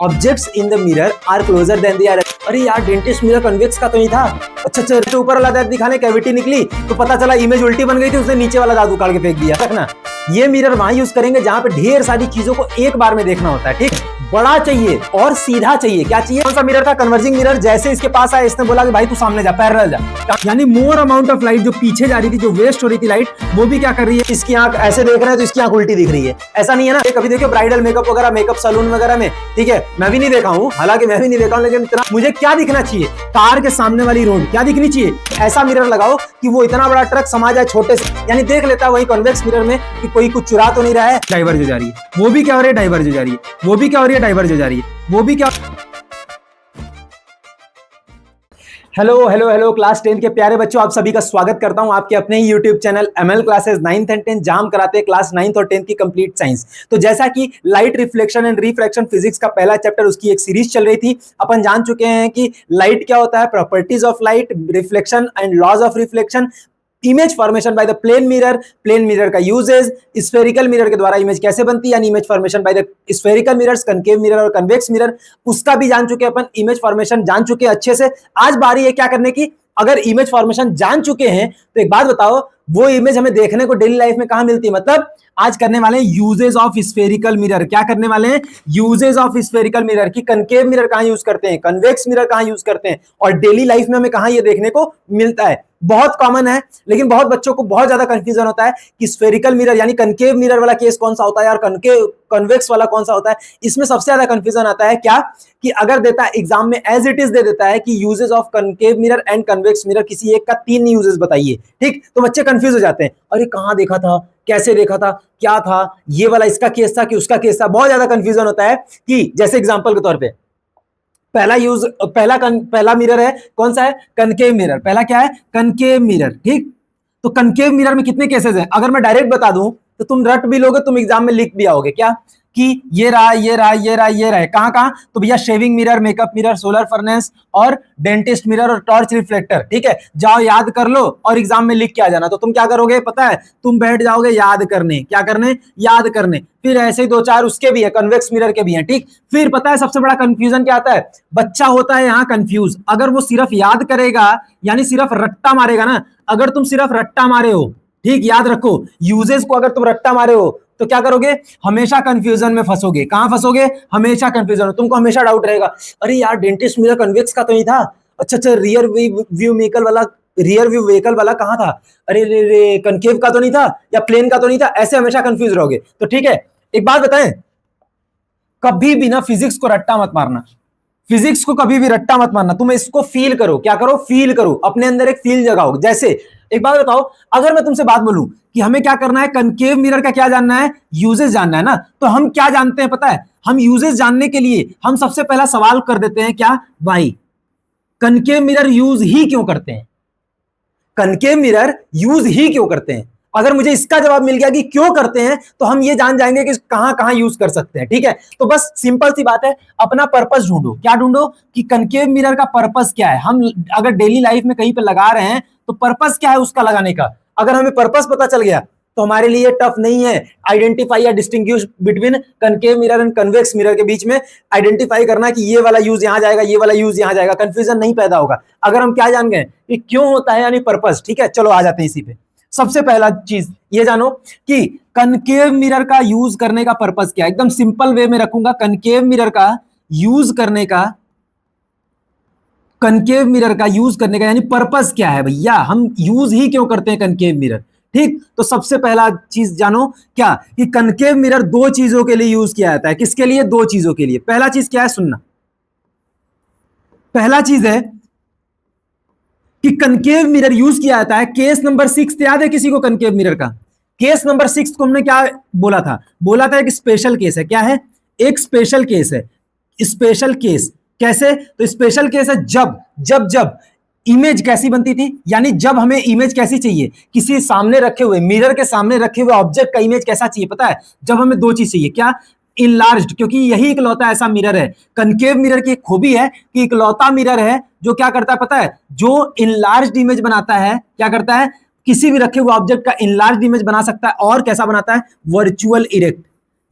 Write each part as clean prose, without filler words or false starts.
Objects in the mirror are closer than the other. अरे यार dentist mirror convex का तो नहीं था। अच्छा तो ऊपर वाला दांत दिखाने कैविटी निकली तो पता चला इमेज उल्टी बन गई थी, उसने नीचे वाला दांत उखाड़ के फेंक दिया। रखना ये मिरर वहां यूज करेंगे जहां पे ढेर सारी चीजों को एक बार में देखना होता है। ठीक, बड़ा चाहिए और सीधा चाहिए। क्या चाहिए? कौन सा मिरर था? Converging mirror. जैसे इसके पास आया इसने बोला कि भाई तू सामने जा, पैरेलल जा, यानी मोर अमाउंट ऑफ लाइट जो पीछे जा रही थी, जो वेस्ट हो रही थी लाइट, वो भी क्या कर रही है, इसकी आंख ऐसे देख रहे हैं तो इसकी आंख उल्टी दिख रही है। ऐसा नहीं है ना, कभी देखिए ब्राइडल मेकअप वगैरह, मेकअप सैलून वगैरह में, ठीक है, मैं भी नहीं देखा हूं, हालांकि मैं भी नहीं देखा हूं, लेकिन इतना मुझे क्या दिखना चाहिए, कार के सामने वाली रोड क्या दिखनी चाहिए, ऐसा मिरर लगाओ कि वो इतना बड़ा ट्रक समा जाए छोटे से, यानी देख लेता है वही कन्वेक्स मिरर में कि कोई कुछ चुरा तो नहीं रहा है। डाइवर्ज हो जा रही है, वो भी क्या हो रही है, डाइवर्ज हो जा रही है, वो भी क्या हो रही है, डाइवर्ज हो जा रही है, वो भी क्या। हेलो हेलो हेलो क्लास 10 के प्यारे बच्चों, आप सभी का स्वागत करता हूं आपके अपने ही YouTube channel ML classes 9th and 10th, जहां हम कराते हैं क्लास 9th और 10th की कंप्लीट साइंस। तो जैसा कि light reflection and refraction physics का पहला चैप्टर, उसकी एक सीरीज चल रही थी। अपन जान चुके हैं कि लाइट क्या होता है, properties of light, reflection and laws of reflection, image formation by the plane mirror का यूजेस, स्फेरिकल मिरर के द्वारा इमेज कैसे बनती है, यानी image formation by the spherical mirrors, concave mirror और कन्वेक्स मिरर, उसका भी जान चुके अपन, इमेज फॉर्मेशन जान चुके अच्छे से। आज बारी है क्या करने की, अगर इमेज फॉर्मेशन जान चुके हैं तो एक बात बताओ, वो इमेज हमें देखने को डेली लाइफ में कहां मिलती है, मतलब आज करने वाले हैं यूजेस ऑफ स्फेरिकल मिरर। क्या करने वाले हैं? यूजेस ऑफ स्फेरिकल मिरर की कनकेव मिरर कहां यूज करते हैं, कन्वेक्स मिरर कहां यूज करते हैं, और डेली लाइफ में हमें कहां ये देखने को मिलता है। बहुत कॉमन है, लेकिन बहुत बच्चों को बहुत ज्यादा कंफ्यूजन होता है कि स्फेरिकल मिरर यानी कनकेव मिरर वाला केस कौन सा होता है और कनकेव कन्वेक्स वाला कौन सा होता है। इसमें सबसे ज्यादा कंफ्यूजन आता है क्या, कि अगर देता है एग्जाम में एज इट इज दे देता है कि uses of concave mirror and convex mirror, किसी एक का 3 यूजेस बताइए, ठीक, तो बच्चे कंफ्यूज हो जाते हैं, अरे कहां देखा था, कैसे देखा था, क्या था, ये वाला इसका केस था कि उसका केस था। बहुत ज्यादा कंफ्यूजन होता है कि जैसे एग्जांपल के तौर पे पहला मिरर है कौन सा है, कनकेव मिरर। पहला क्या है, कनकेव मिरर, ठीक। तो कनकेव मिरर में कितने केसेस हैं, अगर मैं डायरेक्ट बता दूं तो तुम रट भी लोगे, तुम एग्जाम में लिख भी आओगे क्या, कि ये रहा, ये रहा, ये रहा, ये रहा, कहां कहां, तो भैया shaving mirror, makeup mirror, solar furnace और डेंटिस्ट मिरर और टॉर्च रिफ्लेक्टर, ठीक है। जाओ याद कर लो और एग्जाम में लिख के आ जाना। तो तुम क्या करोगे पता है, तुम बैठ जाओगे याद करने, क्या करने, याद करने। फिर ऐसे ही 2-4 उसके भी है, कन्वेक्स मिरर के भी हैं, ठीक। फिर पता है सबसे बड़ा कंफ्यूजन क्या आता है, बच्चा होता है यहाँ कंफ्यूज, अगर वो सिर्फ याद करेगा यानी सिर्फ रट्टा मारेगा ना, अगर तुम सिर्फ रट्टा मारे हो, ठीक, याद रखो, यूजेस को अगर तुम रट्टा मारे हो तो क्या करोगे, हमेशा कंफ्यूजन में फंसोगे। कहां फंसोगे, हमेशा कंफ्यूजन में, तुमको हमेशा डाउट रहेगा, अरे यार डेंटिस्ट मिरर कन्वेक्स का तो नहीं था, अच्छा रियर व्यू व्हीकल वाला कहां था, अरे रे कनकेव का तो नहीं था, या प्लेन का तो नहीं था, ऐसे हमेशा कंफ्यूज रहोगे। तो ठीक है, एक बात बताएं, कभी भी ना फिजिक्स को रट्टा मत मारना, फिजिक्स को कभी भी रट्टा मत मारना, तुम इसको फील करो। क्या करो, फील करो, अपने अंदर एक फील जगाओ। जैसे एक बात बताओ, अगर मैं तुमसे बात बोलूं कि हमें क्या करना है, कनकेव मिरर का क्या जानना है, यूजेस जानना है ना, तो हम क्या जानते हैं पता है, हम यूजेस जानने के लिए हम सबसे पहला सवाल कर देते हैं क्या, भाई कनकेव मिरर यूज ही क्यों करते हैं, कनकेव मिरर यूज ही क्यों करते हैं। अगर मुझे इसका जवाब मिल गया कि क्यों करते हैं, तो हम ये जान जाएंगे कि कहां कहां यूज कर सकते हैं, ठीक है। तो बस सिंपल सी बात है, अपना पर्पस ढूंढो। क्या ढूंढो, कि कनकेव मिरर का पर्पस क्या है, हम अगर डेली लाइफ में कहीं पे लगा रहे हैं तो पर्पस क्या है उसका लगाने का। अगर हमें पर्पस पता चल गया तो हमारे लिए टफ नहीं है आइडेंटिफाई या distinguish between concave mirror and convex mirror के बीच में आइडेंटिफाई करना कि ये वाला यूज यहां जाएगा, ये वाला यूज यहां जाएगा, कंफ्यूजन नहीं पैदा होगा अगर हम क्या जान गए कि क्यों होता है, यानी पर्पस, ठीक है। चलो आ जाते हैं इसी पे। सबसे पहला चीज ये जानो कि कनकेव मिरर का यूज करने का पर्पस क्या है, एकदम सिंपल वे में रखूंगा, कनकेव मिरर का यूज करने का, कनकेव मिरर का यूज करने का यानी पर्पस क्या है भैया, हम यूज ही क्यों करते हैं कनकेव मिरर, ठीक। तो सबसे पहला चीज जानो क्या, कि कनकेव मिरर 2 चीजों के लिए यूज किया जाता है। किसके लिए, 2 चीजों के लिए। पहला चीज क्या है, सुनना, पहला चीज है कि कनकेव मिरर यूज किया जाता है, केस नंबर 6 याद है किसी को, कनकेव मिरर का केस नंबर 6 को हमने क्या बोला था एक स्पेशल केस है। क्या है, एक स्पेशल केस है। स्पेशल केस कैसे, तो स्पेशल केस है जब इमेज कैसी बनती थी, यानी जब हमें इमेज कैसी चाहिए, किसी सामने रखे हुए मिरर के सामने रखे हुए ऑब्जेक्ट का इमेज कैसा चाहिए पता है, जब हमें 2 चीज चाहिए, क्या, इनलार्ज्ड, क्योंकि यही इकलौता ऐसा मिरर है, कनकेव मिरर की एक खूबी है कि इकलौता मिरर है जो क्या करता है पता है, जो इनलार्ज्ड इमेज बनाता है। क्या करता है, किसी भी रखे हुए ऑब्जेक्ट का इनलार्ज्ड इमेज बना सकता है, और कैसा बनाता है, वर्चुअल इरेक्ट,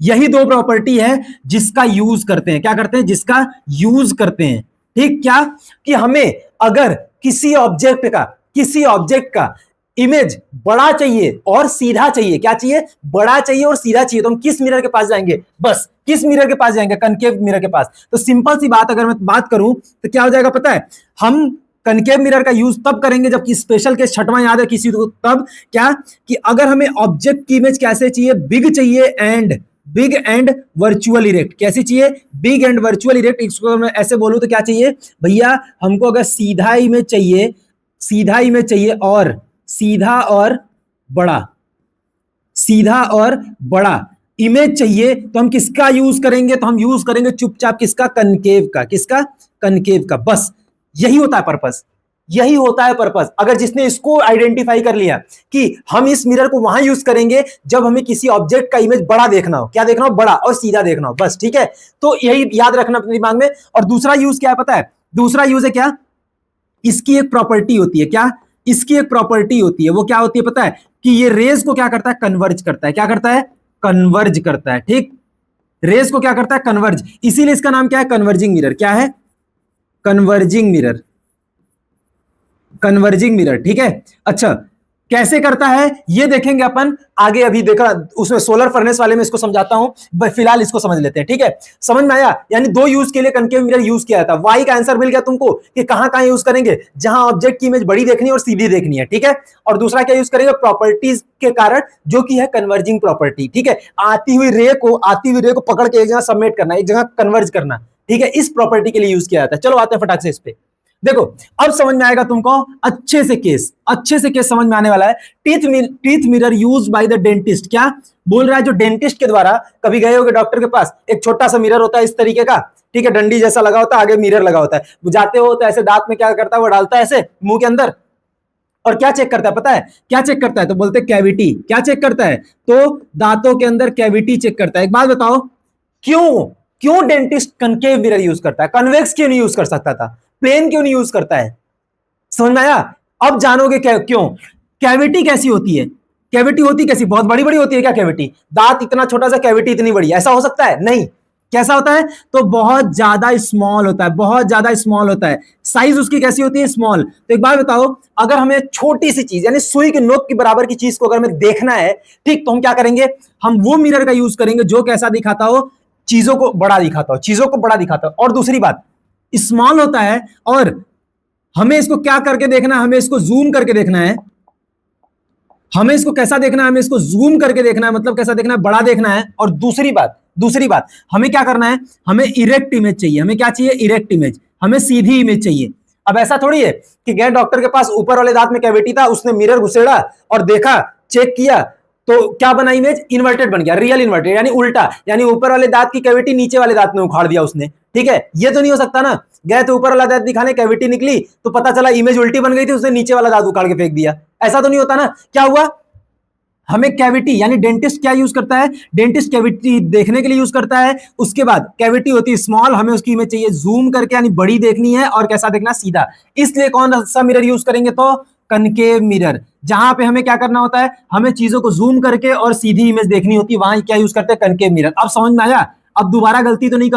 यही दो प्रॉपर्टी है जिसका यूज करते हैं। क्या करते हैं? जिसका यूज करते हैं। ठीक, क्या कि हमें अगर किसी ऑब्जेक्ट का इमेज बड़ा चाहिए और सीधा चाहिए, क्या चाहिए? बड़ा चाहिए और सीधा चाहिए, तो हम किस मिरर के पास जाएंगे? बस किस मिरर के पास जाएंगे? कनकेव मिरर के पास। तो सिंपल सी बात अगर मैं बात करूं तो क्या हो जाएगा पता है? हम कनकेव मिरर का यूज तब करेंगे जबकि स्पेशल केस छठवां याद है किसी को, तब क्या कि अगर हमें ऑब्जेक्ट की इमेज कैसे चाहिए? Big and virtual erect. कैसी चाहिए? Big and virtual erect. इसको मैं ऐसे बोलूं तो क्या चाहिए भैया? हमको अगर सीधा इमेज चाहिए और सीधा और बड़ा इमेज चाहिए, तो हम किसका यूज करेंगे? तो हम यूज करेंगे चुपचाप किसका? कनकेव का। किसका? कनकेव का। बस यही होता है पर्पस। अगर जिसने इसको आइडेंटिफाई कर लिया कि हम इस मिरर को वहां यूज करेंगे जब हमें किसी ऑब्जेक्ट का इमेज बड़ा देखना हो। क्या देखना हो? बड़ा और सीधा देखना हो। बस ठीक है, तो यही याद रखना अपने दिमाग में। और दूसरा यूज क्या है पता है? दूसरा यूज है क्या? इसकी एक प्रॉपर्टी होती है। क्या? इसकी एक प्रॉपर्टी होती है। वो क्या होती है पता है? कि ये रेज को क्या करता है? कन्वर्ज करता है। क्या करता है? कन्वर्ज करता है। ठीक, रेज को क्या करता है? कन्वर्ज। इसीलिए इसका नाम क्या है? Converging mirror. क्या है? Converging mirror. ठीक है, अच्छा कैसे करता है ये देखेंगे अपन आगे। अभी देखा उसमें सोलर फर्नेस वाले में इसको समझाता हूं, फिलहाल इसको समझ लेते हैं। ठीक है, समझ में आया? यानी दो यूज के लिए कनकेव मिरर यूज किया था। वाई का आंसर मिल गया तुमको कि कहां कहां यूज करेंगे? जहां ऑब्जेक्ट की इमेज बड़ी देखनी है और सीधी देखनी है। ठीक है, और दूसरा क्या यूज करेंगे? प्रॉपर्टीज के कारण, जो कि है कन्वर्जिंग प्रॉपर्टी। ठीक है, आती हुई रे को पकड़ के एक जगह सबमिट करना, एक जगह कन्वर्ज करना। ठीक है, इस प्रॉपर्टी के लिए यूज किया जाता है। चलो आते हैं फटाक से इस पे। देखो अब समझ में आएगा तुमको, अच्छे से केस समझ में आने वाला है। Teeth mirror use by the dentist. क्या बोल रहा है? जो डेंटिस्ट के द्वारा, कभी गए होगे डॉक्टर के पास, एक छोटा सा मिरर होता है इस तरीके का। ठीक है, डंडी जैसा लगा होता है, आगे मिरर लगा होता है। वो जाते हो तो ऐसे दांत में क्या करता है? वो डालता है ऐसे मुंह के अंदर, और क्या चेक करता है पता है? क्या चेक करता है? तो बोलते कैविटी। क्या चेक करता है? तो दांतों के अंदर कैविटी चेक करता है। एक बात बताओ, क्यों डेंटिस्ट कनकेव मिरर यूज करता है? कन्वेक्स क्यों नहीं यूज कर सकता था? प्लेन क्यों नहीं यूज करता है? समझ में आया? अब जानोगे क्यों। कैविटी कैसी होती है? कैविटी होती कैसी? बहुत बड़ी बड़ी होती है क्या कैविटी? दांत इतना छोटा सा, कैविटी इतनी बड़ी, ऐसा हो सकता है? नहीं। कैसा होता है? तो बहुत ज्यादा स्मॉल होता है। साइज उसकी कैसी होती है? स्मॉल। तो एक बात बताओ, अगर हमें छोटी सी चीज यानी सुई के नोक के बराबर की चीज को अगर हमें देखना है, ठीक, तो हम क्या करेंगे? हम वो मिरर का यूज करेंगे जो कैसा दिखाता हो? चीजों को बड़ा दिखाता हो। और दूसरी बात, स्मॉल होता है, और हमें इसको क्या करके देखना है? हमें इसको जूम करके देखना है। हमें इसको कैसा देखना है? हमें इसको जूम करके देखना है, मतलब कैसा देखना है? बड़ा देखना है। और दूसरी बात हमें क्या करना है? हमें इरेक्ट इमेज चाहिए। हमें क्या चाहिए? Erect image. हमें सीधी इमेज चाहिए। अब ऐसा थोड़ी है कि गए डॉक्टर के पास, ऊपर वाले दांत में कैविटी था, उसने मिरर घुसेड़ा और देखा, चेक किया, तो क्या बना इमेज? इन्वर्टेड बन गया, रियल इन्वर्टेड, यानी उल्टा, यानी ऊपर वाले दांत की कैविटी नीचे वाले दांत में उखाड़ दिया उसने। ठीक है, ये तो नहीं हो सकता ना। गए तो ऊपर वाला दांत दिखाने, कैविटी निकली, तो पता चला इमेज उल्टी बन गई थी, उसने नीचे वाला दांत उखाड़ के फेंक दिया। ऐसा तो नहीं होता ना। क्या हुआ? हमें कैविटी, यानी डेंटिस्ट क्या यूज करता है? डेंटिस्ट कैविटी देखने के लिए यूज करता है। उसके बाद कैविटी होती है स्मॉल, हमें उसकी इमेज चाहिए जूम करके, यानी बड़ी देखनी है, और कैसा देखना? सीधा। इसलिए कौन सा मिरर यूज करेंगे? तो कनकेव मिरर। जहां पे हमें क्या करना होता है? हमें चीजों को जूम करके और सीधी इमेज देखनी होती है, वहां क्या यूज करते हैं? Concave mirror. अब समझ में आया? अब दोबारा गलती तो नहीं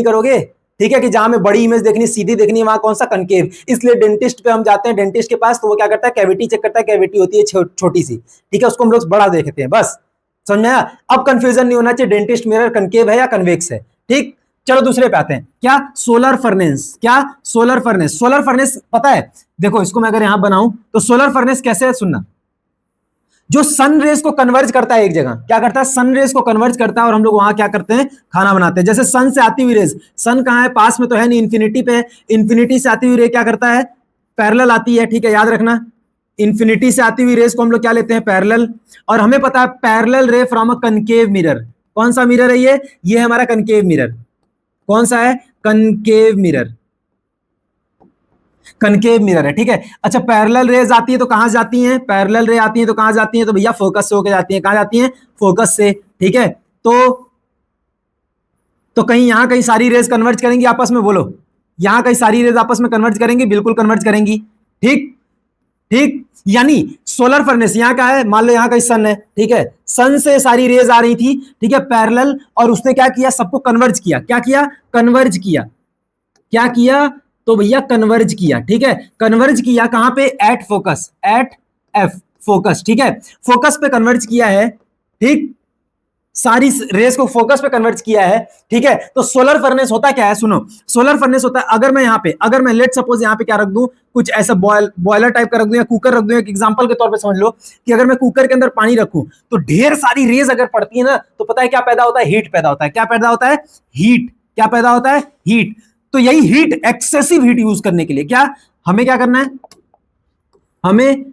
करोगे? ठीक है, कि जहां में बड़ी इमेज देखनी, सीधी देखनी है, वहां कौन सा? कनकेव। इसलिए डेंटिस्ट पे हम जाते हैं, डेंटिस्ट के पास, तो वो क्या करता है? कैविटी चेक करता है। कैविटी होती है छोटी सी, ठीक है, उसको हम लोग बड़ा देखते हैं। बस समझ में आया? अब कंफ्यूजन नहीं होना चाहिए, डेंटिस्ट मिरर कनकेव है या कन्वेक्स है। ठीक, चलो दूसरे पे आते हैं। क्या? Solar furnace. क्या? सोलर फर्नेस पता है? देखो इसको मैं अगर यहां बनाऊं तो सोलर फर्नेस कैसे है, सुनना। जो सन रेज को कन्वर्ज करता है एक जगह, क्या करता है? सन रेज को कन्वर्ज करता है, और हम लोग वहां क्या करते हैं? खाना बनाते हैं। जैसे सन से आती हुई रेज, सन कहां है? पास में तो है नहीं, इन्फिनिटी पे है। इन्फिनिटी से आती हुई रे क्या करता है? पैरेलल आती है। ठीक है, याद रखना, इन्फिनिटी से आती हुई रेज को हम लोग क्या लेते हैं? पैरेलल। और हमें पता है पैरेलल रे फ्रॉम अ कनकेव मिरर। कौन सा मिरर है ये? ये हमारा कनकेव मिरर। कौन सा है? कनकेव मिरर है। ठीक है, अच्छा पैरेलल रेज आती है तो कहां जाती हैं? पैरेलल रे आती है तो कहां जाती हैं? तो भैया फोकस से होकर जाती हैं। कहां जाती हैं? फोकस से। ठीक है, तो कहीं यहां कहीं सारी रेज कन्वर्ज करेंगी आपस में, बोलो। यहां कहीं सारी रेज आपस में कन्वर्ज करेंगी? बिल्कुल कन्वर्ज करेंगी। ठीक, यानी सोलर फर्नेस यहाँ का है, मान लो यहाँ का सन है, ठीक है, सन से सारी रेज आ रही थी, ठीक है, पैरेलल, और उसने क्या किया, सबको कन्वर्ज किया। क्या किया? कन्वर्ज किया। क्या किया? तो भैया कन्वर्ज किया, ठीक है, कन्वर्ज किया कहां पे? At focus, at F focus, ठीक है, फोकस पे कन्वर्ज किया है, ठीक, सारी रेस को फोकस पे कन्वर्ट किया है, ठीक है। तो सोलर फर्नेस होता क्या है, सुनो, सोलर फर्नेस होता है, अगर मैं यहाँ पे, अगर मैं लेट सपोज यहाँ पे क्या रख दूं, कुछ ऐसा बॉयलर टाइप का रख दूं या कुकर रख दूं, एक एग्जांपल के तौर पे समझ लो कि अगर मैं कुकर के अंदर पानी रखूं तो ढेर सारी रेज अगर पड़ती है ना, तो पता है क्या पैदा होता है? हीट पैदा होता है। क्या पैदा होता है? हीट। क्या पैदा होता है? हीट। तो यही हीट, एक्सेसिव हीट यूज करने के लिए क्या हमें क्या करना है? हमें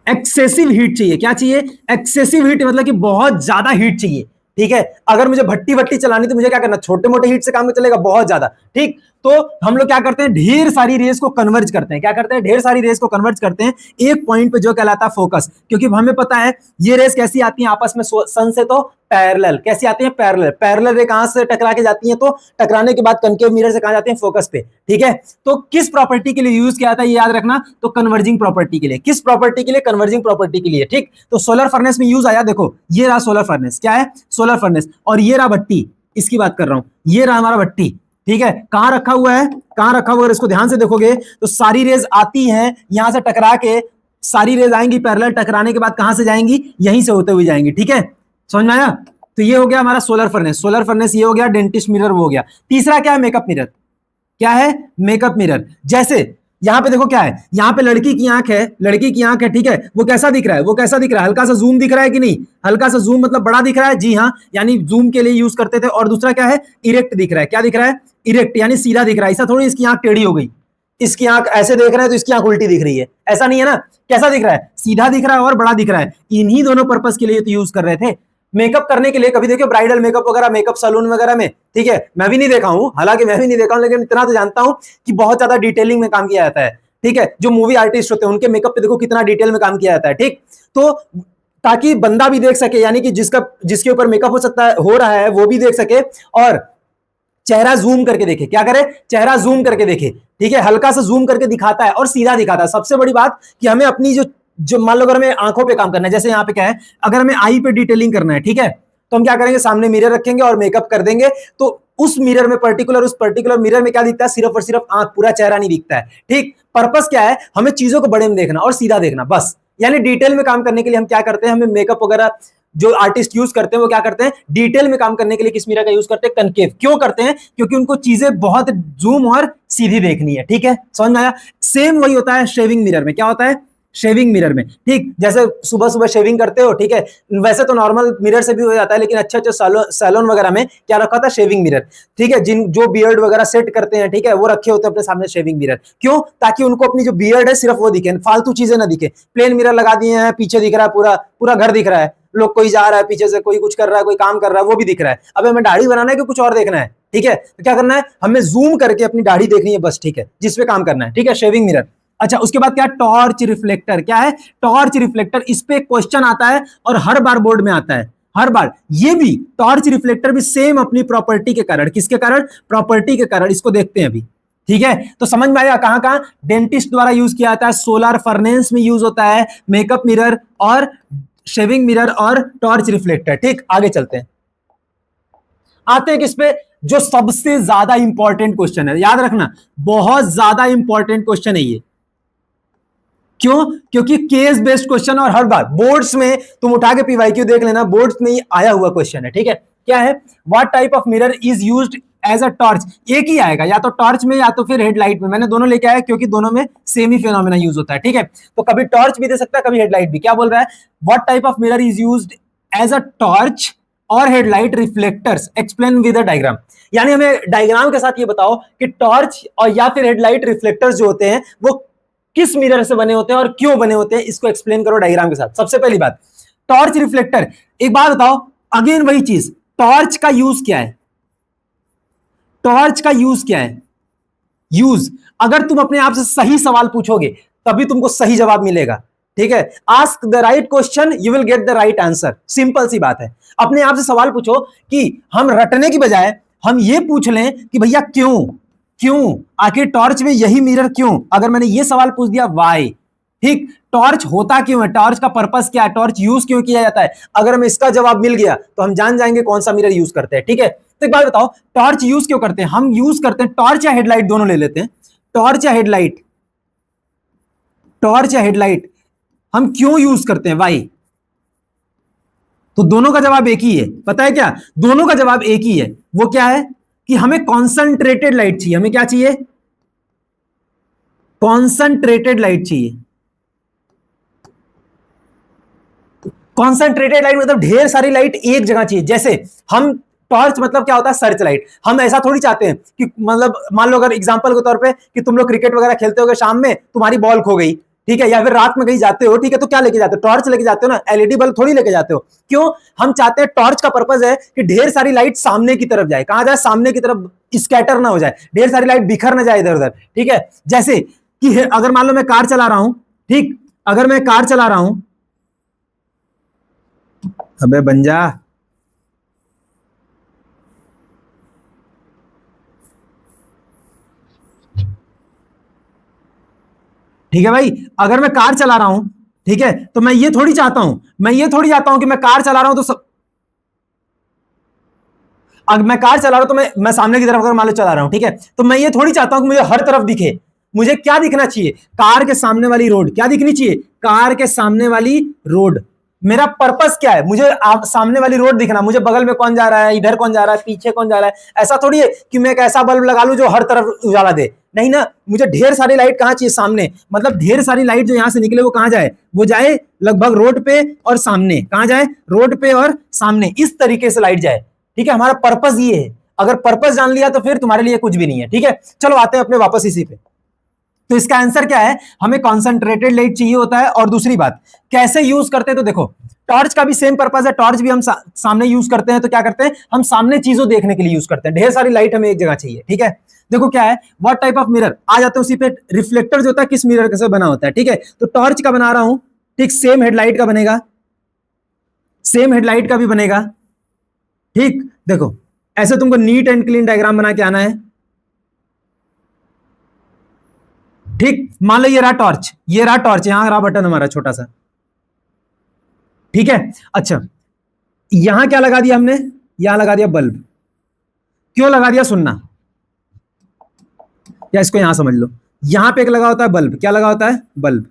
एक्सेसिव हीट चाहिए। क्या चाहिए? एक्सेसिव हीट, मतलब कि बहुत ज्यादा हीट चाहिए, ठीक है। अगर मुझे भट्टी वट्टी चलानी तो मुझे क्या करना? छोटे मोटे हीट से काम चलेगा? बहुत ज्यादा, ठीक। तो हम लोग क्या करते हैं? ढेर सारी रेस को कन्वर्ज करते हैं। क्या करते हैं? ढेर सारी रेस को कन्वर्ज करते हैं एक पॉइंट पे, जो कहलाता है फोकस। क्योंकि हमें पता है ये रेस कैसी आती है आपस में, सन से तो पैरेलल। कैसी आती है? पैरेलल। पैरेलल रे कहां से टकरा के जाती है? तो टकराने के बाद कनकेव मिरर से कहां जाते हैं? फोकस पे, ठीक है। तो किस प्रॉपर्टी के लिए यूज किया था ये याद रखना, तो कन्वर्जिंग प्रॉपर्टी के लिए। किस प्रॉपर्टी के लिए? कन्वर्जिंग प्रॉपर्टी के लिए, ठीक। तो सोलर फर्नेस में यूज आया, देखो ये रहा सोलर फर्नेस। क्या है? Solar furnace. और ये रहा भट्टी, इसकी बात कर रहा हूं, ये रहा हमारा भट्टी, ठीक है। कहां रखा हुआ है? कहां रखा हुआ है? इसको ध्यान से देखोगे तो सारी रेज आती हैं यहां से टकरा के, सारी रेज आएंगी पैरेलल, टकराने के बाद कहां से जाएंगी? यहीं से होते हुए जाएंगी, ठीक है। समझ में आया? तो ये हो गया हमारा सोलर फर्नेस। सोलर फर्नेस ये हो गया, डेंटिस्ट मिरर वो हो गया। तीसरा क्या है? Makeup mirror. क्या है? Makeup mirror. जैसे यहां पे देखो क्या है, यहां पे लड़की की आंख है, लड़की की आंख है, ठीक है। वो कैसा दिख रहा है? वो कैसा दिख रहा है? हल्का सा जूम दिख रहा है कि नहीं? हल्का सा जूम मतलब बड़ा दिख रहा है, जी हाँ, यानी जूम के लिए यूज करते थे। और दूसरा क्या है? इरेक्ट दिख रहा है। क्या दिख रहा है? इरेक्ट, यानी सीधा दिख रहा है। ऐसा थोड़ी इसकी आंख टेढ़ी हो गई, इसकी आंख ऐसे देख रहे हैं तो इसकी आंख उल्टी दिख रही है, ऐसा नहीं है ना। कैसा दिख रहा है? सीधा दिख रहा है और बड़ा दिख रहा है। इन्हीं दोनों पर्पस के लिए तो यूज कर रहे थे, मेकअप करने के लिए। कभी देखिए ब्राइडल मेकअप वगैरह, मेकअप सैलून वगैरह में, ठीक है, मैं भी नहीं देखा हूं, हालांकि मैं भी नहीं देखा हूं, लेकिन इतना तो जानता हूं कि बहुत ज्यादा डिटेलिंग में काम किया जाता है, ठीक है। जो मूवी आर्टिस्ट होते हैं उनके मेकअप पे देखो कितना डिटेल में काम किया जाता है, ठीक। तो ताकि बंदा भी देख सके, यानी कि जिसके ऊपर मेकअप हो सकता है, हो रहा है, वो भी देख सके और चेहरा जूम करके देखे। क्या करे? चेहरा जूम करके देखे, ठीक है। हल्का सा जूम करके दिखाता है और सीधा दिखाता है। सबसे बड़ी बात कि हमें अपनी जो मान लो अगर हमें आंखों पे काम करना है, जैसे यहाँ पे क्या है, अगर हमें आई पे डिटेलिंग करना है, ठीक है, तो हम क्या करेंगे? सामने मिरर रखेंगे और मेकअप कर देंगे। तो उस मिरर में उस पर्टिकुलर मिरर में क्या दिखता है? सिर्फ और सिर्फ आंख, पूरा चेहरा नहीं दिखता है, ठीक। पर्पस क्या है? हमें चीजों को बड़े में देखना और सीधा देखना, बस। यानी डिटेल में काम करने के लिए हम क्या करते हैं? हमें मेकअप वगैरह जो आर्टिस्ट यूज करते हैं वो क्या करते हैं? डिटेल में काम करने के लिए किस मिरर का यूज करते हैं? कनकेव। क्यों करते हैं? क्योंकि उनको चीजें बहुत जूम और सीधी देखनी है, ठीक है। समझ में आया? सेम वही होता है शेविंग मिरर में। क्या होता है? शेविंग मिरर में, ठीक। जैसे सुबह सुबह शेविंग करते हो, ठीक है, वैसे तो नॉर्मल मिरर से भी हो जाता है, लेकिन अच्छे अच्छे सैलून वगैरह में क्या रखा था? शेविंग मिरर, ठीक है। जो बियर्ड वगैरह सेट करते हैं, ठीक है, वो रखे होते हैं अपने सामने शेविंग मिरर। क्यों? ताकि उनको अपनी जो बियर्ड है सिर्फ वो दिखे, फालतू चीजें ना दिखे। प्लेन मिरर लगा दिए हैं, पीछे दिख रहा है, पूरा पूरा घर दिख रहा है, लोग कोई जा रहा है पीछे से, कोई कुछ कर रहा है, कोई काम कर रहा है, वो भी दिख रहा है। अब हमें दाढ़ी बनाना है कि कुछ और देखना है, ठीक है, तो क्या करना है? हमें जूम करके अपनी दाढ़ी देखनी है, बस, ठीक है, जिसपे काम करना है, ठीक है, शेविंग मिरर। अच्छा, उसके बाद क्या? Torch reflector. क्या है? Torch reflector. इस पे क्वेश्चन आता है और हर बार बोर्ड में आता है, हर बार। ये भी टॉर्च रिफ्लेक्टर भी सेम अपनी प्रॉपर्टी के कारण, किसके कारण? प्रॉपर्टी के कारण। इसको देखते हैं अभी, ठीक है। तो समझ में आया कहां कहां डेंटिस्ट द्वारा यूज किया जाता है? सोलर फर्नेस में यूज होता है, मेकअप मिरर और शेविंग मिरर और टॉर्च रिफ्लेक्टर, ठीक। आगे चलते हैं, आते हैं किस पे? जो सबसे ज्यादा इंपॉर्टेंट क्वेश्चन है, याद रखना, बहुत ज्यादा इंपॉर्टेंट क्वेश्चन है ये। क्यों? क्योंकि केस बेस्ड क्वेश्चन और हर बार बोर्ड्स में तुम उठा के पीवाईक्यू देख लेना, बोर्ड्स में ही आया हुआ क्वेश्चन है, ठीक है। क्या है? What type of mirror is used as a torch? एक ही आएगा, या तो टॉर्च में या तो फिर हेडलाइट में। मैंने दोनों लेके आया क्योंकि दोनों में सेम ही फिनोमेना यूज होता है, ठीक है। तो कभी टॉर्च भी दे सकता है, कभी हेडलाइट भी। क्या बोल रहा है? What type of mirror is used as a torch और headlight reflectors? Explain with a diagram. यानी हमें डायग्राम के साथ ये बताओ कि टॉर्च और या फिर हेडलाइट रिफ्लेक्टर्स जो होते हैं वो किस मिरर से बने होते हैं और क्यों बने होते हैं, इसको एक्सप्लेन करो डायग्राम के साथ। सबसे पहली बात, टॉर्च रिफ्लेक्टर। एक बात बताओ, अगेन वही चीज, टॉर्च का यूज क्या है? टॉर्च का यूज क्या है? यूज, अगर तुम अपने आप से सही सवाल पूछोगे तभी तुमको सही जवाब मिलेगा, ठीक है। Ask the right question, you will get the right answer. Simple सी बात है। अपने आप से सवाल पूछो कि हम रटने की बजाय हम ये पूछ लें कि भैया क्यों, क्यों, आखिर टॉर्च में यही मिरर क्यों? अगर मैंने ये सवाल पूछ दिया वाई, ठीक, टॉर्च होता क्यों है, टॉर्च का पर्पस क्या है, टॉर्च यूज क्यों किया जाता है, अगर हमें इसका जवाब मिल गया तो हम जान जाएंगे कौन सा मिरर यूज करते हैं। ठीक है, तो एक बात बताओ, टॉर्च यूज क्यों करते हैं? हम यूज करते हैं टॉर्च या हेडलाइट, दोनों ले लेते हैं, टॉर्च या हेडलाइट, टॉर्च या हेडलाइट हम क्यों यूज करते हैं, वाई? तो दोनों का जवाब एक ही है, पता है क्या, दोनों का जवाब एक ही है। वो क्या है कि हमें कॉन्संट्रेटेड लाइट चाहिए। हमें क्या चाहिए? कॉन्संट्रेटेड लाइट चाहिए। कॉन्संट्रेटेड लाइट मतलब ढेर सारी लाइट एक जगह चाहिए। जैसे हम टॉर्च मतलब क्या होता है, सर्च लाइट। हम ऐसा थोड़ी चाहते हैं कि मतलब मान लो अगर एग्जांपल के तौर पे कि तुम लोग क्रिकेट वगैरह खेलते होगे, शाम में तुम्हारी बॉल खो गई, ठीक है, या फिर रात में कहीं जाते हो, ठीक है, तो क्या लेके जाते हो? टॉर्च लेके जाते हो ना, एलईडी बल्ब थोड़ी लेके जाते हो। क्यों? हम चाहते हैं, टॉर्च का पर्पज है कि ढेर सारी लाइट सामने की तरफ जाए। कहां जाए? सामने की तरफ, स्कैटर ना हो जाए, ढेर सारी लाइट बिखर ना जाए इधर उधर। ठीक है, जैसे कि अगर मान लो मैं कार चला रहा हूं, ठीक, अगर मैं कार चला रहा हूं, अबे बन जा, ठीक है भाई, अगर मैं कार चला रहा हूं, ठीक है, तो मैं ये थोड़ी चाहता हूं, मैं ये थोड़ी चाहता हूं कि मैं कार चला रहा हूं तो सब, अगर मैं कार चला रहा हूं तो मैं सामने की तरफ अगर मान लो चला रहा हूं, ठीक है, तो मैं ये थोड़ी चाहता हूं कि मुझे हर तरफ दिखे। मुझे क्या दिखना चाहिए? कार के सामने वाली रोड। क्या दिखनी चाहिए? कार के सामने वाली रोड। मेरा पर्पस क्या है? मुझे सामने वाली रोड दिखना, मुझे बगल में कौन जा रहा है, इधर कौन जा रहा है, पीछे कौन जा रहा है, ऐसा थोड़ी है कि मैं एक ऐसा बल्ब लगा लूं जो हर तरफ उजाला दे। नहीं ना, मुझे ढेर सारी लाइट कहां चाहिए? सामने। मतलब ढेर सारी लाइट जो यहां से निकले वो कहां जाए? वो जाए लगभग रोड पे और सामने। कहां जाए? रोड पे और सामने, इस तरीके से लाइट जाए। ठीक है, हमारा पर्पस ये है। अगर पर्पस जान लिया तो फिर तुम्हारे लिए कुछ भी नहीं है। ठीक है, चलो आते हैं अपने वापस इसी पे। तो इसका आंसर क्या है? हमें कॉन्सेंट्रेटेड लाइट चाहिए होता है। और दूसरी बात, कैसे यूज करते हैं? तो देखो, टॉर्च का भी सेम पर्पस है। टॉर्च भी हम सामने यूज करते हैं। तो क्या करते हैं? हम सामने चीजों देखने के लिए यूज करते हैं। ढेर सारी लाइट हमें एक जगह चाहिए। ठीक है, देखो क्या है, व्हाट टाइप ऑफ मिरर, आ जाते हैं उसी पे। रिफ्लेक्टर जो होता है किस मिरर से बना होता है? ठीक है, तो टॉर्च का बना रहा हूं, ठीक, सेम हेडलाइट का बनेगा, सेम हेडलाइट का भी बनेगा। ठीक, देखो ऐसे तुमको नीट एंड क्लीन डायग्राम बना के आना है। ठीक, मान लो ये रहा टॉर्च, ये रहा टॉर्च, यहां रहा बटन हमारा छोटा सा। ठीक है, अच्छा, यहां क्या लगा दिया हमने? यहां लगा दिया बल्ब। क्यों लगा दिया? सुनना, या इसको यहां समझ लो, यहां पे एक लगा होता है बल्ब। क्या लगा होता है? बल्ब।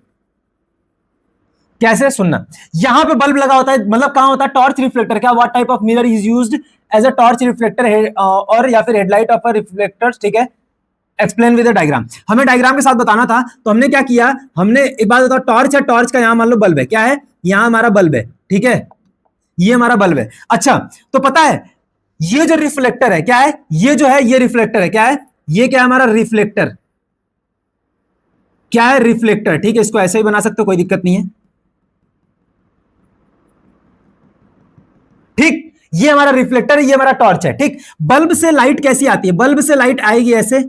कैसे? सुनना, यहां पे बल्ब लगा होता है, मतलब कहां होता है? Torch reflector. क्या? What type of mirror is used as a torch reflector और या फिर हेडलाइट ऑफ अ रिफ्लेक्टर। ठीक है, एक्सप्लेन विद डायग्राम। हमें डायग्राम के साथ बताना था, तो हमने क्या किया, हमने एक बात बताओ, टॉर्च है, टॉर्च का यहां मान लो बल्ब है। क्या है? यहां हमारा बल्ब है। ठीक है, ये हमारा बल्ब है। अच्छा, तो पता है ये जो रिफ्लेक्टर है क्या है? ये जो है ये रिफ्लेक्टर है। क्या है? ये क्या है? हमारा रिफ्लेक्टर। क्या है? रिफ्लेक्टर। ठीक है, इसको ऐसे ही बना सकते हो, कोई दिक्कत नहीं है। ठीक, ये हमारा रिफ्लेक्टर है, ये हमारा टॉर्च है। ठीक, बल्ब से लाइट कैसी आती है? बल्ब से लाइट आएगी ऐसे,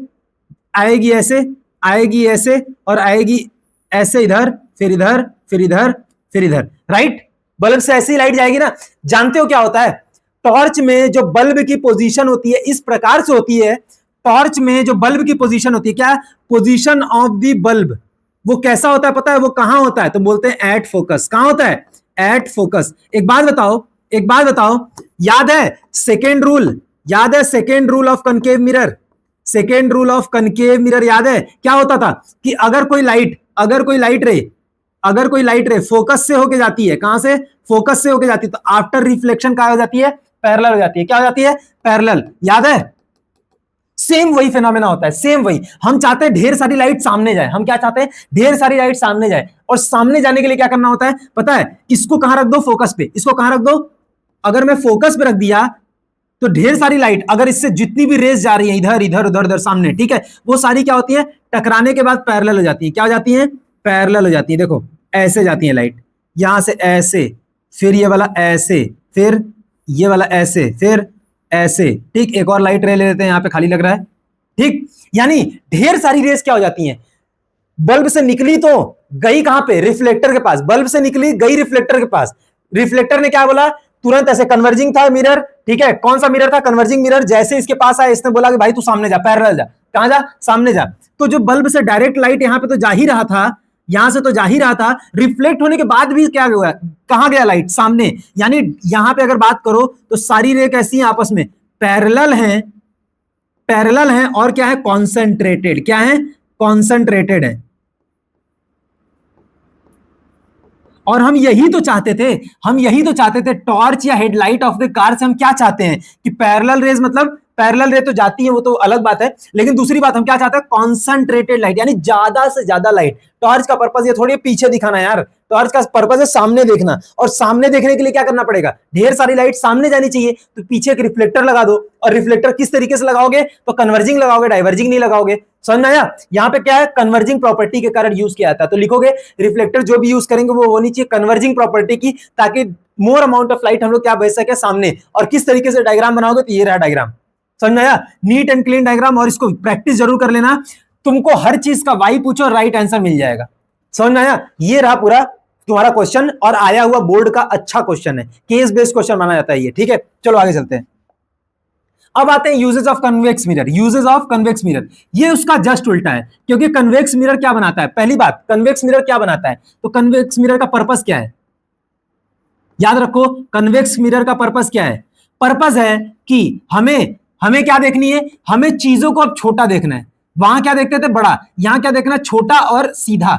आएगी ऐसे, आएगी ऐसे, और आएगी ऐसे, इधर, फिर इधर, फिर इधर, फिर इधर, राइट। बल्ब से ऐसी लाइट जाएगी ना। जानते हो क्या होता है? टॉर्च में जो बल्ब की पोजीशन होती है इस प्रकार से होती है। टॉर्च में जो बल्ब की पोजीशन होती है, क्या? Position of the bulb. वो कैसा होता है पता है? वो कहां होता है? तो बोलते हैं एट फोकस। कहां होता है? At focus. एक बात बताओ, एक बात बताओ, याद है सेकेंड रूल? याद है second rule of concave mirror? Second rule of concave mirror याद है? क्या होता था कि अगर कोई लाइट, अगर कोई लाइट रे, अगर कोई लाइट रे फोकस से होके जाती है, कहां से? फोकस से होके जाती है, तो आफ्टर रिफ्लेक्शन क्या हो जाती है? पैरेलल हो जाती है। क्या हो जाती है? पैरेलल। याद है? सेम वही फिनोमेना होता है, सेम वही। हम चाहते हैं ढेर सारी लाइट सामने जाए। हम क्या चाहते हैं? ढेर सारी लाइट सामने जाए। और सामने जाने के लिए क्या करना होता है पता है? इसको कहां रख दो? फोकस पे। इसको कहां रख दो? अगर मैं फोकस पे रख दिया तो ढेर सारी लाइट, अगर इससे जितनी भी रेस जा रही है इधर इधर उधर उधर सामने, ठीक है, वो सारी क्या होती है? टकराने के बाद पैरेलल हो जाती है। क्या हो जाती है? पैरेलल हो जाती है। देखो ऐसे जाती है लाइट, यहां से ऐसे, फिर ये वाला ऐसे, फिर ये वाला ऐसे, फिर ऐसे। ठीक, एक और लाइट रे ले लेते हैं, यहां पे खाली लग रहा है। ठीक, यानी ढेर सारी रेस क्या हो जाती हैं? बल्ब से निकली तो गई कहां पे? रिफ्लेक्टर के पास। बल्ब से निकली गई रिफ्लेक्टर के पास। रिफ्लेक्टर ने क्या बोला? तुरंत ऐसे, कन्वर्जिंग था मिरर, ठीक है, कौन सा मिरर था? Converging mirror. जैसे इसके पास आया, इसने बोला कि भाई तू सामने जा, पैरेलल जा। कहां जा, सामने जा। तो जो बल्ब से डायरेक्ट लाइट यहां पे तो जा ही रहा था, यहां से तो जा ही रहा था, रिफ्लेक्ट होने के बाद भी क्या हुआ, कहां गया लाइट, सामने। यानी यहां पे अगर बात करो तो सारी रे कैसी हैं, आपस में पैरेलल हैं, पैरेलल हैं, और क्या है, कॉन्सेंट्रेटेड, क्या है, कॉन्सेंट्रेटेड है। और हम यही तो चाहते थे, हम यही तो चाहते थे, टॉर्च या हेडलाइट ऑफ द कार से हम क्या चाहते हैं कि पैरेलल रेज, मतलब पैरेलल रे तो जाती है, वो तो अलग बात है, लेकिन दूसरी बात हम क्या चाहते हैं, कॉन्सेंट्रेटेड लाइट, यानी ज्यादा से ज्यादा लाइट। टॉर्च का पर्पस ये थोड़ी पीछे दिखाना यार, टॉर्च का पर्पस है सामने देखना, और सामने देखने के लिए क्या करना पड़ेगा, ढेर सारी लाइट सामने जानी चाहिए, तो पीछे एक रिफ्लेक्टर लगा दो। और रिफ्लेक्टर किस तरीके से लगाओगे, तो कन्वर्जिंग लगाओगे, डाइवर्जिंग नहीं लगाओगे। समझ में आया, यहां पे क्या है, कन्वर्जिंग प्रॉपर्टी के कारण यूज किया जाता है। तो लिखोगे रिफ्लेक्टर जो भी यूज करेंगे वो होनी चाहिए कन्वर्जिंग प्रॉपर्टी की, ताकि मोर अमाउंट ऑफ लाइट हम लोग क्या भेज सके सामने। और किस तरीके से डायग्राम बनाओगे, तो ये रहा डायग्राम, समझ में आया, नीट एंड क्लीन डायग्राम। और इसको प्रैक्टिस जरूर कर लेना, तुमको हर चीज का वाई पूछो राइट आंसर मिल जाएगा। समझ में आया, ये रहा पूरा तुम्हारा क्वेश्चन, और आया हुआ बोर्ड का अच्छा क्वेश्चन है, केस बेस्ड क्वेश्चन माना जाता है ये, ठीक है। चलो आगे चलते हैं। अब आते हैं uses of convex mirror. Uses of convex mirror, ये उसका जस्ट उल्टा है, क्योंकि कन्वेक्स मिरर क्या बनाता है, पहली बात कन्वेक्स मिरर क्या बनाता है, तो कन्वेक्स मिरर का पर्पस क्या है, याद रखो, कन्वेक्स मिरर का पर्पस क्या है, पर्पस है कि हमें हमें क्या देखनी है, हमें चीजों को अब छोटा देखना है। वहां क्या देखते थे, बड़ा, यहां क्या देखना है, छोटा और सीधा,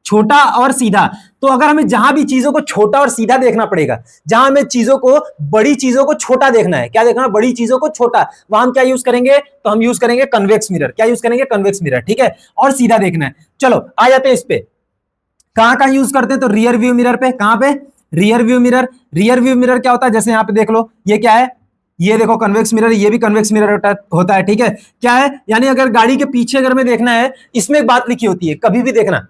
छोटा और सीधा। तो अगर हमें जहां भी चीजों को छोटा और सीधा देखना पड़ेगा, जहां हमें चीजों को, बड़ी चीजों को छोटा देखना है, क्या देखना है, बड़ी चीजों को छोटा, वहां हम क्या यूज करेंगे, तो हम यूज करेंगे कन्वेक्स मिरर। क्या यूज करेंगे, कन्वेक्स मिरर, ठीक है। और सीधा देखना है। चलो आ जाते हैं इस पे, कहां कहां यूज करते हैं, तो रियर व्यू मिरर पे। कहां पे, rear view mirror. Rear view mirror क्या होता है, जैसे यहां पे देख लो, ये क्या है, ये देखो कन्वेक्स मिरर, ये भी कन्वेक्स मिरर होता है, ठीक है। क्या है, यानी अगर गाड़ी के पीछे अगर में देखना है, इसमें एक बात लिखी होती है, कभी भी देखना,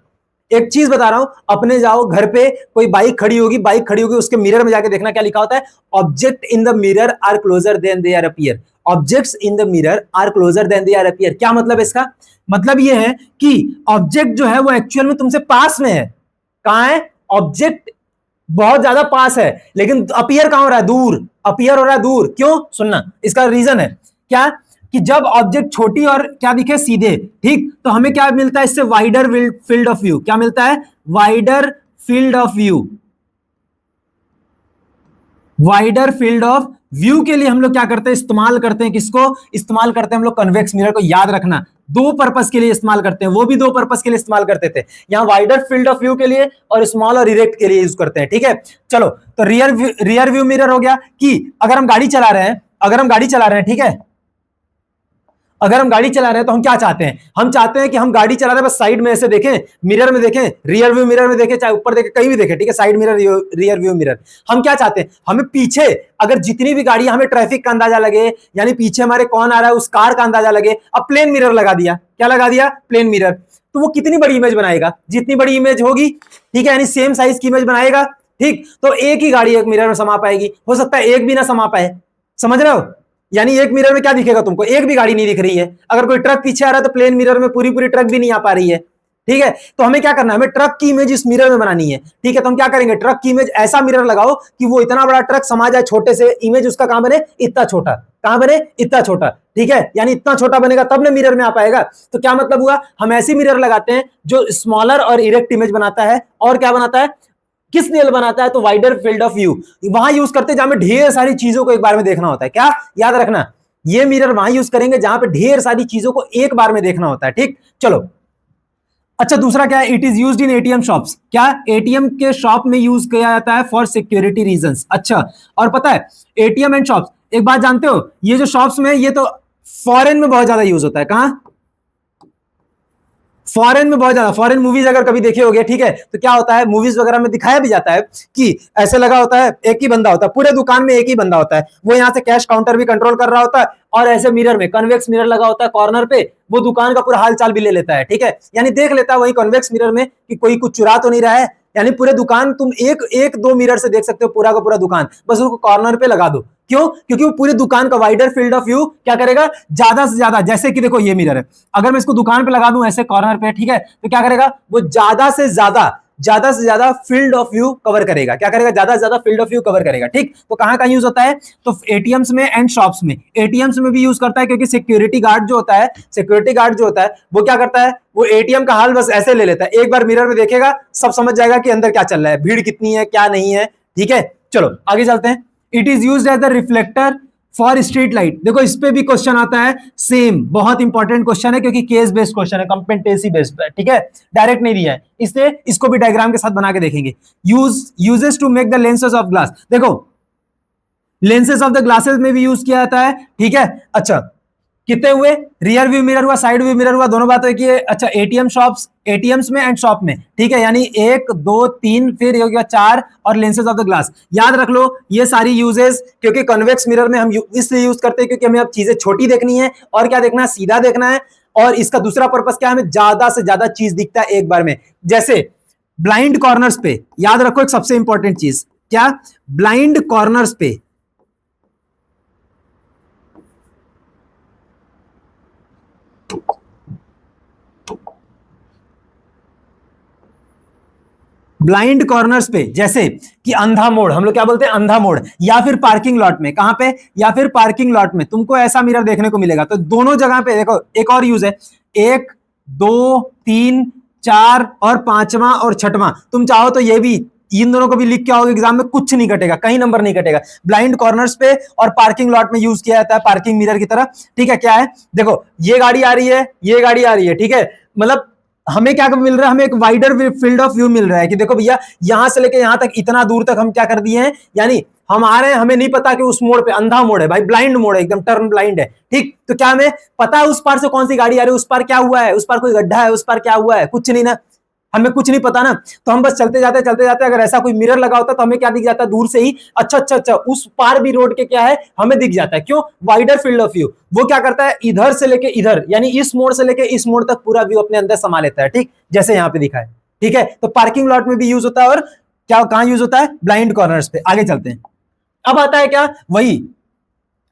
एक चीज बता रहा हूं, अपने जाओ घर पे, कोई बाइक खड़ी होगी, उसके मिरर में जाके देखना क्या लिखा होता है, object in the mirror are closer than they are appear. Objects in the mirror are closer than they are appear. क्या मतलब है इसका, मतलब ये है कि ऑब्जेक्ट जो है वो एक्चुअल में तुमसे पास में है। कहां है, ऑब्जेक्ट बहुत ज्यादा पास है, लेकिन अपीयर कहां हो रहा है, दूर, अपीयर हो रहा है दूर। क्यों, सुनना, इसका रीजन है क्या, कि जब ऑब्जेक्ट छोटी और क्या दिखे, सीधे, ठीक, तो हमें क्या मिलता है इससे, वाइडर फील्ड ऑफ व्यू। क्या मिलता है, wider field of view. Wider field of view के लिए हम लोग क्या करते हैं, इस्तेमाल करते हैं किसको, इस्तेमाल करते हैं हम लोग कन्वेक्स मिरर को। याद रखना, दो पर्पस के लिए इस्तेमाल करते हैं, वो भी दो पर्पस के लिए इस्तेमाल करते थे, यहां वाइडर फील्ड ऑफ व्यू के लिए और स्मॉल और इरेक्ट के लिए यूज करते हैं, ठीक है। चलो, तो रियर व्यू मिरर हो गया कि अगर हम गाड़ी चला रहे हैं, ठीक है, अगर हम गाड़ी चला रहे हैं तो हम क्या चाहते हैं, हम चाहते हैं कि हम गाड़ी चला रहे हैं बस साइड में ऐसे देखें, मिरर में देखें, रियर व्यू मिरर में देखें, चाहे ऊपर देखें, कहीं भी देखें, ठीक है, side mirror, rear view mirror. हम क्या चाहते हैं, हमें पीछे अगर जितनी भी गाड़ी, हमें ट्रैफिक का अंदाजा लगे, यानी पीछे हमारे कौन आ रहा है उस कार का अंदाजा लगे। अब प्लेन मिरर लगा दिया, क्या लगा दिया, प्लेन मिरर, तो वो कितनी बड़ी इमेज बनाएगा, जितनी बड़ी इमेज होगी, ठीक है, यानी सेम साइज की इमेज बनाएगा, ठीक। तो एक ही गाड़ी एक मिरर में समा पाएगी, हो सकता है एक भी ना समा पाए, समझ रहे हो, यानी एक मिरर में क्या दिखेगा तुमको, एक भी गाड़ी नहीं दिख रही है। अगर कोई ट्रक पीछे आ रहा है तो प्लेन मिरर में पूरी पूरी ट्रक भी नहीं आ पा रही है, ठीक है। तो हमें क्या करना है, हमें ट्रक की इमेज इस मिरर में बनानी है, ठीक है। तो हम क्या करेंगे, ट्रक की इमेज ऐसा मिरर लगाओ कि वो इतना बड़ा ट्रक समा जाए छोटे से, इमेज उसका कहां बने, इतना छोटा, कहां बने, इतना छोटा, ठीक है, यानी इतना छोटा बनेगा तब ना मिरर में आ पाएगा। तो क्या मतलब हुआ, हम ऐसी मिरर लगाते हैं जो स्मॉलर और इरेक्ट इमेज बनाता है, और क्या बनाता है, किस लिए बनाता है, तो वाइडर फील्ड ऑफ व्यू। वहां यूज करते हैं जहां में ढेर सारी चीजों को एक बार में देखना होता है। क्या याद रखना, ये मिरर वहां यूज करेंगे जहां पे ढेर सारी चीजों को एक बार में देखना होता है, ठीक। चलो, अच्छा, दूसरा क्या है, it is used in ATM shops. क्या, एटीएम के शॉप में यूज किया जाता है फॉर सिक्योरिटी रीजंस। अच्छा, और पता है एटीएम एंड शॉप्स, एक बात जानते हो, ये जो शॉप्स में, ये तो फॉरेन में बहुत ज्यादा यूज होता है। कहां, फॉरेन में बहुत ज्यादा, फॉरेन मूवीज अगर कभी देखे होगे, ठीक है, तो क्या होता है, मूवीज वगैरह में दिखाया भी जाता है कि ऐसे लगा होता है, एक ही बंदा होता है पूरे दुकान में, एक ही बंदा होता है, वो यहाँ से कैश काउंटर भी कंट्रोल कर रहा होता है, और ऐसे मिरर में कन्वेक्स मिरर लगा होता है कॉर्नर पे, वो दुकान का पूरा हाल चाल भी ले लेता है, ठीक है, यानी देख लेता है वही कन्वेक्स मिरर में कि कोई कुछ चुरा तो नहीं रहा है। यानी पूरे दुकान तुम एक दो मिरर से देख सकते हो, पूरा का पूरा दुकान, बस उसको कॉर्नर पे लगा दो। क्यों, क्योंकि वो पूरी दुकान का वाइडर फील्ड ऑफ व्यू क्या करेगा, ज्यादा से ज्यादा, जैसे कि देखो ये मिरर है, अगर मैं इसको दुकान पे लगा दूं ऐसे कॉर्नर पे, ठीक है, तो क्या करेगा, वो ज्यादा से ज्यादा ज्यादा से ज्यादा फील्ड ऑफ व्यू कवर करेगा। क्या करेगा? ज्यादा से ज्यादा फील्ड ऑफ व्यू कवर करेगा। ठीक, तो कहां कहां यूज होता है? तो एटीएम्स में एंड शॉप्स में। एटीएम्स में भी यूज करता है क्योंकि सिक्योरिटी गार्ड जो होता है, सिक्योरिटी गार्ड जो होता है वो क्या करता है? वो एटीएम का हाल बस ऐसे ले लेता है, एक बार मिरर में देखेगा, सब समझ जाएगा कि अंदर क्या चल रहा है, भीड़ कितनी है, क्या नहीं है। ठीक है, चलो आगे चलते हैं। It is used as the reflector for street light. देखो इस पे भी क्वेश्चन आता है, सेम बहुत इंपॉर्टेंट क्वेश्चन है क्योंकि केस बेस्ड क्वेश्चन है, कंपेटेंसी बेस्ड है। ठीक है, डायरेक्ट नहीं दिया है, इसलिए इसको भी डायग्राम के साथ बना के देखेंगे। Uses to make the lenses of glass. देखो लेंसेज ऑफ द ग्लासेस में भी यूज किया जाता है। ठीक है, अच्छा कितने हुए? रियर व्यू मिरर हुआ, साइड व्यू मिरर हुआ, दोनों बात है कि अच्छा एटीएम शॉप्स, एटीएम्स में एंड शॉप में। ठीक है, यानी 1 2 3 फिर हो गया 4 और लेंसेज ऑफ द ग्लास। याद रख लो ये सारी यूजेस, क्योंकि कन्वेक्स मिरर में हम इसलिए यूज करते हैं क्योंकि हमें अब चीजें छोटी देखनी है और क्या देखना है? सीधा देखना है। और इसका दूसरा पर्पस क्या है? हमें ज्यादा से ज्यादा चीज दिखता है एक बार में। जैसे ब्लाइंड कॉर्नर्स पे याद रखो एक सबसे इंपॉर्टेंट चीज, क्या? ब्लाइंड कॉर्नर्स पे ब्लाइंड कॉर्नर्स पे, जैसे कि अंधा मोड़, हम लोग क्या बोलते हैं? अंधा मोड़, या फिर पार्किंग लॉट में। कहां पे? या फिर पार्किंग लॉट में तुमको ऐसा मिरर देखने को मिलेगा। तो दोनों जगह पे देखो एक और यूज है, 1 2 3 4 और 5वां और 6वां। तुम चाहो तो ये भी, इन दोनों को भी लिख के आओगे एग्जाम में, कुछ नहीं कटेगा, कहीं नंबर नहीं कटेगा। ब्लाइंड कॉर्नर्स पे और पार्किंग लॉट में यूज किया जाता है पार्किंग मिरर की तरह। ठीक है, क्या है? देखो ये गाड़ी आ रही है, ये गाड़ी आ रही है। ठीक है, मतलब हमें क्या मिल रहा है? हमें एक वाइडर फील्ड ऑफ व्यू मिल रहा है कि देखो भैया यहां से लेके यहां तक, इतना दूर तक हम क्या कर दिए हैं, यानी हम आ रहे हैं, हमें नहीं पता कि उस मोड़ पे अंधा मोड़ है भाई, ब्लाइंड मोड़ है, एकदम टर्न ब्लाइंड है। ठीक, तो क्या हमें पता है उस पार से कौन सी गाड़ी आ रही है, उस पार क्या हुआ है, उस पार कोई गड्ढा है, उस पार क्या हुआ है? कुछ नहीं ना, हमें कुछ नहीं पता ना। तो हम बस चलते जाते, अगर ऐसा कोई मिरर लगा होता तो हमें क्या दिख जाता? दूर से ही अच्छा अच्छा अच्छा उस पार भी रोड के क्या है हमें दिख जाता है। क्यों? Wider field of view. वो क्या करता है? इधर से लेके इधर, यानी इस मोड़ से लेके इस मोड़ तक पूरा व्यू अपने अंदर समा लेता है। ठीक, जैसे यहां पे दिखा है। ठीक है, तो पार्किंग लॉट में भी यूज होता है, और क्या कहां यूज होता है? ब्लाइंड कॉर्नर्स पे। आगे चलते हैं, अब आता है क्या? वही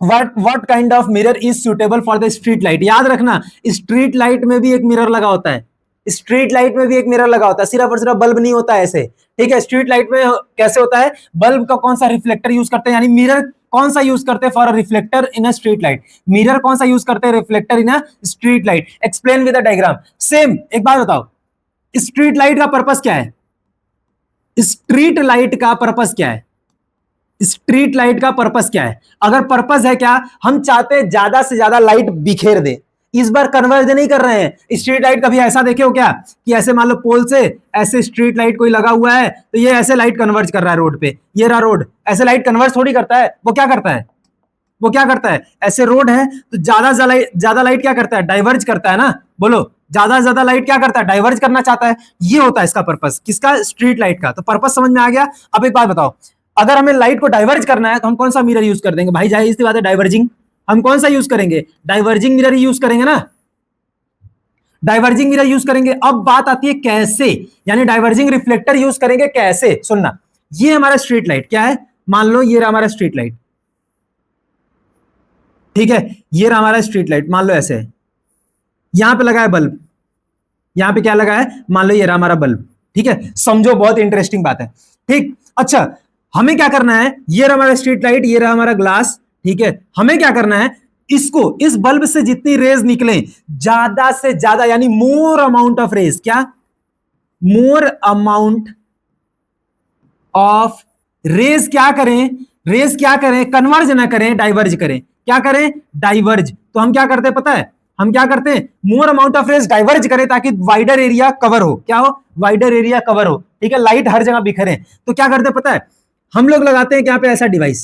what kind of mirror is suitable for the street light। याद रखना स्ट्रीट लाइट में भी एक मिरर लगा होता है, स्ट्रीट लाइट में भी एक मिरर लगा होता है, सिर्फ और सिर्फ बल्ब नहीं होता है ऐसे। ठीक है, स्ट्रीट लाइट में कैसे होता है? बल्ब का कौन सा रिफ्लेक्टर यूज करते हैं, यानी मिरर कौन सा यूज करते हैं for a reflector in a street light? Mirror कौन सा यूज करते हैं reflector in a street light? Explain with a diagram. Same एक बात बताओ, स्ट्रीट लाइट का पर्पस क्या है? स्ट्रीट लाइट का पर्पस क्या है? स्ट्रीट लाइट का पर्पस क्या है? अगर पर्पस है क्या, हम चाहते हैं ज्यादा से ज्यादा लाइट बिखेर दे, इस बार कन्वर्ज नहीं कर रहे हैं। स्ट्रीट लाइट कभी ऐसा देखे हो क्या कि ऐसे मान लो पोल से ऐसे स्ट्रीट लाइट कोई लगा हुआ है तो ये ऐसे लाइट कन्वर्ज कर रहा है रोड पे, ये रहा रोड, ऐसे लाइट कन्वर्ज थोड़ी करता है। वो क्या करता है? वो क्या करता है? ऐसे रोड है तो ज्यादा लाइट क्या करता है? डाइवर्ज करता है ना। बोलो, ज्यादा लाइट क्या करता है? डाइवर्ज करना चाहता है। ये होता है इसका पर्पस, किसका? स्ट्रीट लाइट का। तो पर्पस समझ में आ गया। अब एक बात बताओ, अगर हमें लाइट को डाइवर्ज करना है तो हम कौन सा मिरर यूज कर देंगे भाई? जाहिर सी बात है डाइवर्जिंग। हम कौन सा यूज करेंगे? डाइवर्जिंग मिरर यूज करेंगे ना, डाइवर्जिंग मिरर यूज करेंगे। अब बात आती है कैसे, यानी डाइवर्जिंग रिफ्लेक्टर यूज करेंगे कैसे? सुनना, ये हमारा स्ट्रीट लाइट क्या है? मान लो ये रहा हमारा स्ट्रीट लाइट। ठीक है, ये रहा हमारा स्ट्रीट लाइट, मान लो ऐसे है, यहां पे लगा है बल्ब, यहां पे क्या लगा है? मान लो ये रहा हमारा बल्ब। ठीक है, समझो बहुत इंटरेस्टिंग बात है। ठीक, अच्छा हमें क्या करना है? ये रहा हमारा स्ट्रीट लाइट, ये रहा हमारा ग्लास। ठीक है, हमें क्या करना है? इसको, इस बल्ब से जितनी रेज निकले ज्यादा से ज्यादा, यानी मोर अमाउंट ऑफ रेज, क्या? मोर अमाउंट ऑफ रेज क्या करें? रेज क्या करें? कन्वर्ज ना करें, डाइवर्ज करें। क्या करें? डाइवर्ज। तो हम क्या करते हैं पता है? हम क्या करते हैं? More amount of rays diverge करें ताकि वाइडर एरिया कवर हो। क्या हो? वाइडर एरिया कवर हो। ठीक है, लाइट हर जगह बिखरे। तो क्या करते हैं पता है? हम लोग लगाते हैं क्या पे ऐसा डिवाइस,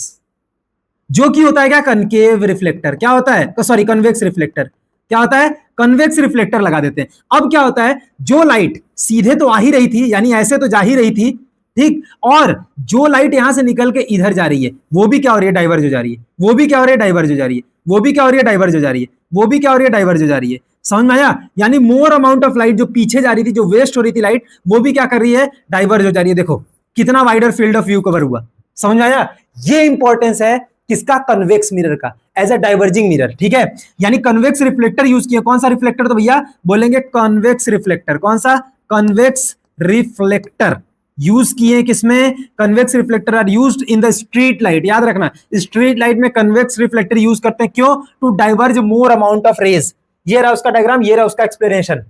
जो कि होता है क्या? Concave reflector. क्या होता है? Sorry, convex reflector. क्या होता है? कन्वेक्स रिफ्लेक्टर लगा देते हैं। अब क्या होता है? जो लाइट सीधे तो आ ही रही थी, यानी ऐसे तो जा ही रही थी, ठीक, और जो लाइट यहां से निकल के इधर जा रही है वो भी क्या हो रही है? डाइवर्ज हो जा रही है। वो भी क्या हो रही है? डाइवर्ज हो जा रही है। वो भी क्या हो रही है? डाइवर्ज हो जा रही है। वो भी क्या हो रही है? डाइवर्ज हो जा रही है। समझ में आया? यानी मोर अमाउंट ऑफ लाइट जो पीछे जा रही थी, जो वेस्ट हो रही थी लाइट, वो भी क्या कर रही है? डाइवर्ज हो जा रही है। देखो कितना wider field of view cover हुआ। समझ में आया? ये इंपॉर्टेंस है किसका? कन्वेक्स मिरर का, एज अ डाइवर्जिंग मिरर। ठीक है, यानी कन्वेक्स रिफ्लेक्टर यूज किया। कौन सा रिफ्लेक्टर? तो भैया बोलेंगे कन्वेक्स रिफ्लेक्टर। कौन सा? कन्वेक्स रिफ्लेक्टर यूज किए किसमें, convex reflector are used in the street light. याद रखना, स्ट्रीट लाइट में कन्वेक्स रिफ्लेक्टर यूज करते हैं, क्यों, to diverge more amount of rays. ये रहा उसका डायग्राम, ये रहा उसका एक्सप्लेनेशन,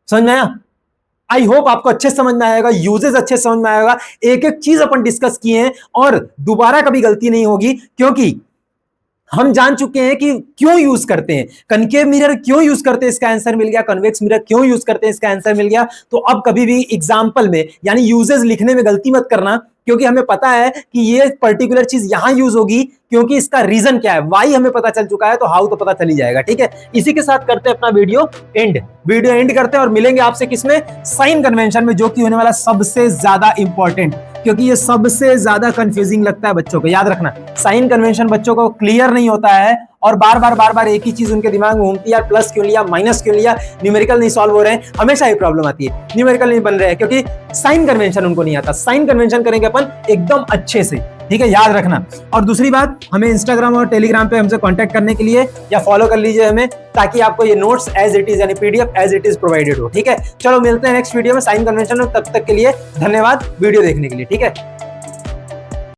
समझ में आया? आई होप आपको अच्छे समझ में आएगा, यूजेस अच्छे समझ में आएगा, एक एक चीज अपन डिस्कस किए हैं और दोबारा कभी गलती नहीं होगी, क्योंकि हम जान चुके हैं कि क्यों यूज करते हैं, कनकेव मिरर क्यों यूज करते हैं, इसका आंसर मिल गया, कन्वेक्स मिरर क्यों यूज करते हैं, इसका आंसर मिल गया। तो अब कभी भी एग्जांपल में यानी यूजेस लिखने में गलती मत करना, क्योंकि हमें पता है कि ये पर्टिकुलर चीज यहां यूज होगी, क्योंकि इसका रीजन क्या है, वाई हमें पता चल चुका है, तो हाउ तो पता चल ही जाएगा। ठीक है, इसी के साथ करते हैं अपना वीडियो एंड करते हैं और मिलेंगे आपसे किसमें, साइन कन्वेंशन में, जो कि होने वाला सबसे ज्यादा इंपॉर्टेंट, क्योंकि ये सबसे ज्यादा कंफ्यूजिंग लगता है बच्चों को। याद रखना, साइन कन्वेंशन बच्चों को क्लियर नहीं होता है और बार बार एक ही चीज उनके दिमाग में घूमती है, प्लस क्यों लिया, माइनस क्यों लिया, न्यूमेरिकल नहीं सॉल्व हो रहे हैं, हमेशा ये प्रॉब्लम आती है, न्यूमेरिकल नहीं बन रहे हैं, क्योंकि साइन कन्वेंशन उनको नहीं आता। साइन कन्वेंशन करेंगे अपन एकदम अच्छे से, ठीक है, याद रखना। और दूसरी बात, हमें इंस्टाग्राम और टेलीग्राम पे हमसे कांटेक्ट करने के लिए या फॉलो कर लीजिए हमें, ताकि आपको ये नोट्स एज इट इज यानी PDF as it is provided हो। ठीक है, चलो मिलते हैं नेक्स्ट वीडियो में साइन कन्वेंशन में, तब तक के लिए धन्यवाद वीडियो देखने के लिए। ठीक है।